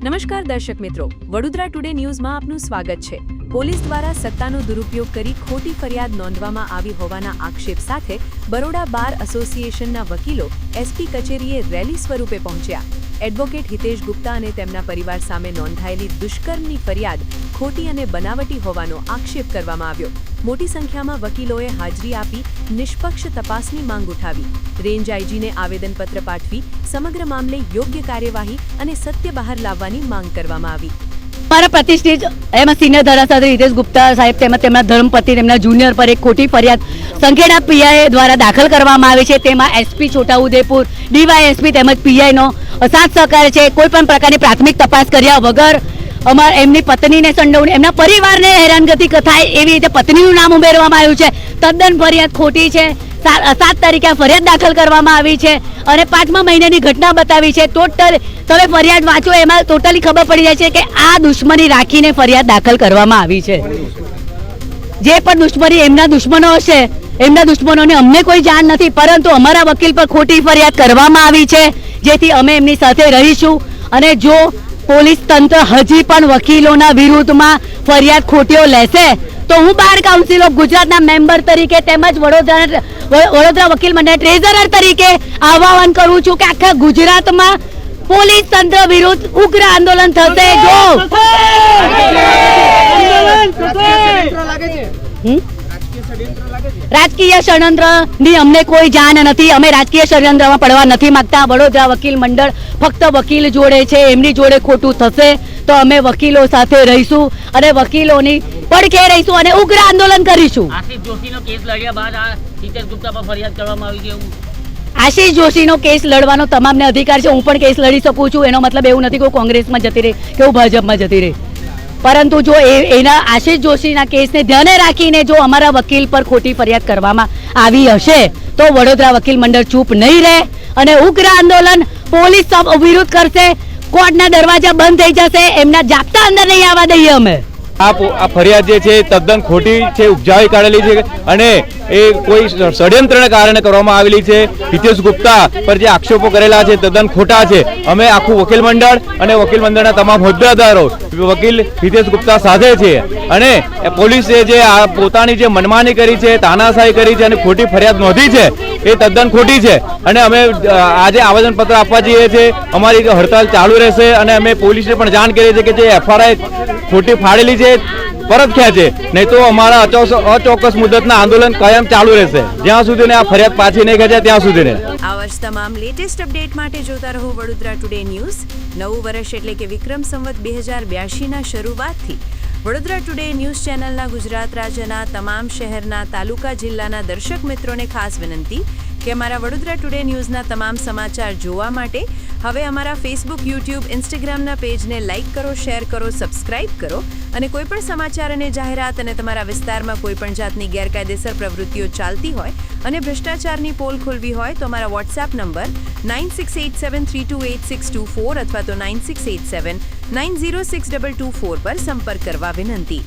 નમસ્કાર દર્શક મિત્રો, વડોદરા ટુડે ન્યૂઝમાં આપનું સ્વાગત છે। પોલીસ દ્વારા સત્તાનો દુરુપયોગ કરી ખોટી ફરિયાદ નોંધવામાં આવી હોવાના આક્ષેપ સાથે બરોડા બાર એસોસિએશનના વકીલો એસપી કચેરીએ રેલી સ્વરૂપે પહોંચ્યા। એડવોકેટ હિતેશ ગુપ્તા અને તેમના પરિવાર સામે નોંધાયેલી દુષ્કર્મની ફરિયાદ ખોટી અને બનાવટી હોવાનો આક્ષેપ કરવામાં આવ્યો। મોટી સંખ્યામાં વકીલોએ હાજરી આપી નિષ્પક્ષ તપાસની માંગ ઉઠાવી। રેન્જ આઈજીને આવેદનપત્ર પાઠવી સમગ્ર મામલે યોગ્ય કાર્યવાહી અને સત્ય બહાર લાવવાની માંગ કરવામાં આવી। મારા પ્રતિષ્ઠિત એમાં સિનિયર ધારાસભ્ય હિતેશ ગુપ્તા સાહેબ તેમના ધર્મપત્ની તેમના જુનિયર પર એક ખોટી ફરિયાદ સંખેડા પીઆઈ દ્વારા દાખલ કરવામાં આવી છે। તેમાં એસપી છોટાઉદેપુર, ડીવાયએસપી તેમજ પીઆઈનો સાથ સહકાર છે। કોઈ પણ પ્રકારની પ્રાથમિક તપાસ કર્યા વગર એમની પત્નીને સંડોવણી, એમના પરિવારને હેરાનગતિ થાય એવી રીતે પત્નીનું નામ ઉમેરવામાં આવ્યું છે। તદ્દન ફરિયાદ ખોટી છે। 7 તારીખે ફરિયાદ દાખલ કરવામાં આવી છે અને 5મા મહિનાની ઘટના બતાવી છે। ટોટલ તમે ફરિયાદ વાંચો એમાં ટોટલી ખબર પડી જાય છે કે આ દુશ્મની રાખીને ફરિયાદ દાખલ કરવામાં આવી છે। જે પણ દુશ્મની એમના દુશ્મનો હશે, એમના દુશ્મનોને અમને કોઈ જાણ નથી, પરંતુ અમારા વકીલ પર ખોટી ફરિયાદ કરવામાં આવી છે, જેથી અમે એમની સાથે રહીશું। અને જો પોલીસ તંત્ર હજી પણ વકીલોના વિરુદ્ધમાં ફરિયાદ ખોટીઓ લેશે તો હું બાર કાઉન્સિલ ઓફ ગુજરાતના મેમ્બર તરીકે તેમજ વડોદરા વકીલ મંડળ ટ્રેઝરર તરીકે આહવાન કરું છું કે આખા ગુજરાતમાં પોલીસ તંત્ર વિરુદ્ધ ઉગ્ર આંદોલન થશે। રાજકીય ષડયંત્રની અમને કોઈ જાણ નથી। અમે રાજકીય ષડયંત્રમાં પડવા નથી માંગતા। વડોદરા વકીલ મંડળ ફક્ત વકીલ જોડે છે, એમની જોડે ખોટું થશે તો અમે વકીલો સાથે રહીશું અને વકીલોની પડખે રહીશું અને ઉગ્ર આંદોલન કરીશું। આશિષ જોશીનો કેસ લડ્યા બાદ આ હિતેશ ગુપ્તા પર ફરિયાદ કરવામાં આવી છે। આશિષ જોશીનો કેસ લડવાનો તમામને અધિકાર છે। હું પણ કેસ લડી શકું છું। એનો મતલબ એવું નથી કે હું કોંગ્રેસમાં જતી રહી કે હું ભાજપમાં જતી રહી, પરંતુ જો એના આશિષ જોશીના કેસને ધ્યાને રાખીને જો અમારા વકીલ પર ખોટી ફરિયાદ કરવામાં આવી હશે તો વડોદરા વકીલ મંડળ ચૂપ નહીં રહે અને ઉગ્ર આંદોલન પોલીસ વિરુદ્ધ કરશે। કોર્ટના દરવાજા બંધ થઈ જશે, એમના જાપ્તા અંદર નહીં આવવા દઈએ અમે। આ ફરિયાદ જે છે તદ્દન ખોટી છે, ઉપજાવી કાઢેલી છે અને એ કોઈ ષડયંત્રના કારણે કરવામાં આવેલી છે। હિતેશ ગુપ્તા પર જે આક્ષેપો કરેલા છે તદ્દન ખોટા છે। અમે આખું વકીલ મંડળ અને વકીલ મંડળના તમામ હોદ્દેદારો વકીલ હિતેશ ગુપ્તા સાથે છે અને પોલીસે જે પોતાની જે મનમાની કરી છે, તાનાશાહી કરી છે અને ખોટી ફરિયાદ નોંધી છે એ તદ્દન ખોટી છે અને અમે આજે આવેદનપત્ર આપવા જઈએ છીએ। અમારી હડતાલ ચાલુ રહેશે અને અમે પોલીસને પણ જાણ કરી છે કે જે એફઆરઆઈ ખોટી ફાડેલી છે પરત ખેંચે, નહીં તો અમારા અચોક્કસ મુદતના આંદોલન કાયમ ચાલુ રહેશે જ્યાં સુધી આ ફરિયાદ પાછી નહીં ખેંચે ત્યાં સુધી। આ વર્ષ તમામ લેટેસ્ટ અપડેટ માટે જોતા રહો વડોદરા ટુડે ન્યૂઝ। નવું વર્ષ એટલે કે વિક્રમ સંવત 2082ના શરૂઆતથી વડોદરા ટુડે ન્યૂઝ ચેનલના ગુજરાત રાજ્યના તમામ શહેરના, તાલુકા, જિલ્લાના દર્શક મિત્રોને ખાસ વિનંતી કે અમારા વડોદરા ટુડે ન્યૂઝના તમામ સમાચાર જોવા માટે હવે અમારા ફેસબુક, યુટ્યુબ, ઇન્સ્ટાગ્રામના પેજને લાઇક કરો, શેર કરો, સબસ્ક્રાઇબ કરો અને કોઈપણ સમાચાર અને જાહેરાત અને તમારા વિસ્તારમાં કોઈપણ જાતની ગેરકાયદેસર પ્રવૃત્તિઓ ચાલતી હોય અને ભ્રષ્ટાચારની પોલ ખોલવી હોય તો અમારા વોટ્સએપ નંબર 9687328624 અથવા તો 9687906224 પર સંપર્ક કરવા વિનંતી।